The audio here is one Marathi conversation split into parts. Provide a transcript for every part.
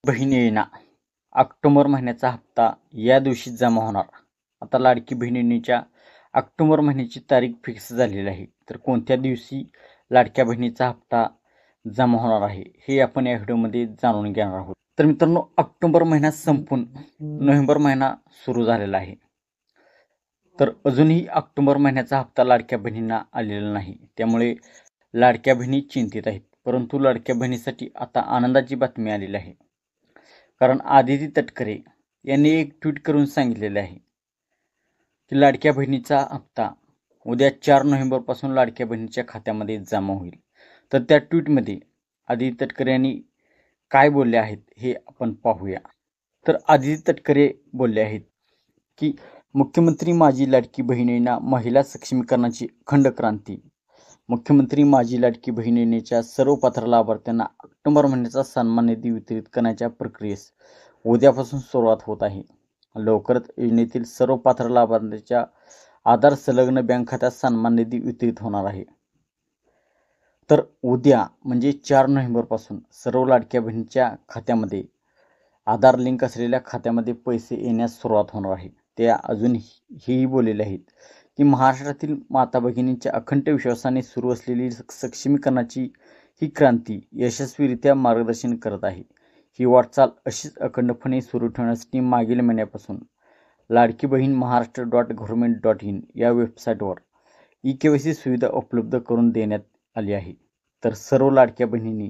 बहीण येईना. ऑक्टोबर महिन्याचा हप्ता या दिवशी जमा होणार. आता लाडकी बहिणीच्या ऑक्टोबर महिन्याची तारीख फिक्स झालेली आहे. तर कोणत्या दिवशी लाडक्या बहिणीचा हप्ता जमा होणार आहे हे आपण या व्हिडिओमध्ये जाणून घेणार आहोत. तर मित्रांनो, ऑक्टोबर महिना संपून नोव्हेंबर महिना सुरू झालेला आहे. तर अजूनही ऑक्टोबर महिन्याचा हप्ता लाडक्या बहिणींना आलेला नाही. त्यामुळे लाडक्या बहिणी चिंतित आहेत. परंतु लाडक्या बहिणीसाठी आता आनंदाची बातमी आलेली आहे. कारण आदिती तटकरे यांनी एक ट्विट करून सांगितलेले आहे की लाडक्या बहिणीचा हप्ता उद्या 4 नोव्हेंबरपासून लाडक्या बहिणीच्या खात्यामध्ये जमा होईल. तर त्या ट्विटमध्ये आदिती तटकरे यांनी काय बोलले आहेत हे आपण पाहूया. तर आदिती तटकरे बोलले आहेत की मुख्यमंत्री माझी लाडकी बहिणींना महिला सक्षमीकरणाची अखंड क्रांती. मुख्यमंत्री माझी लाडकी बहीण योजनेच्या सर्व पात्र लाभार्थ्यांना ऑक्टोबर महिन्याचा सन्मान निधी वितरित करण्याच्या प्रक्रियेस उद्यापासून सुरुवात होत आहे. लवकरच योजनेतील सर्व पात्र लाभार्थ्यांच्या आधार संलग्न बँक खात्यात सन्मान निधी वितरित होणार आहे. तर उद्या म्हणजे 4 नोव्हेंबरपासून सर्व लाडक्या बहिणीच्या खात्यामध्ये आधार लिंक असलेल्या खात्यामध्ये पैसे येण्यास सुरुवात होणार आहे. ते अजून हेही बोललेले आहेत की महाराष्ट्रातील माता भगिनींच्या अखंड विश्वासाने सुरू असलेली सक्षमीकरणाची ही क्रांती यशस्वीरित्या मार्गदर्शन करत आहे. ही वाटचाल अशीच अखंडपणे सुरू ठेवण्यासाठी मागील महिन्यापासून लाडकी बहीण महाराष्ट्र.gov.in या वेबसाईटवर EKYC सुविधा उपलब्ध करून देण्यात आली आहे. तर सर्व लाडक्या बहिणींनी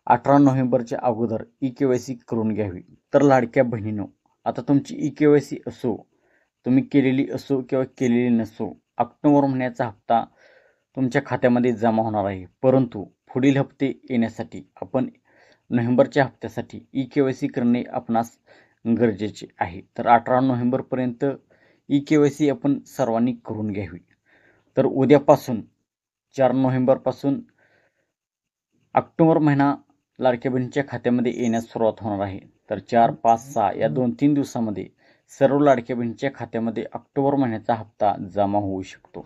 18 नोव्हेंबरच्या अगोदर EKYC करून घ्यावी. तर लाडक्या बहिणींनो, आता तुमची EKYC असो, तुम्ही केलेली असो किंवा केलेली नसो, ऑक्टोबर महिन्याचा हप्ता तुमच्या खात्यामध्ये जमा होणार आहे. परंतु पुढील हप्ते येण्यासाठी आपण नोव्हेंबरच्या हप्त्यासाठी EKYC करणे आपणास गरजेचे आहे. तर 18 नोव्हेंबरपर्यंत EKYC आपण सर्वांनी करून घ्यावी. तर उद्यापासून 4 नोव्हेंबरपासून ऑक्टोबर महिना लाडक्या बहिणीच्या खात्यामध्ये येण्यास सुरुवात होणार आहे. तर 4, 5, 6 या 2-3 दिवसामध्ये सर्व लाडक्या बहिणीच्या खात्यामध्ये ऑक्टोबर महिन्याचा हप्ता जमा होऊ शकतो.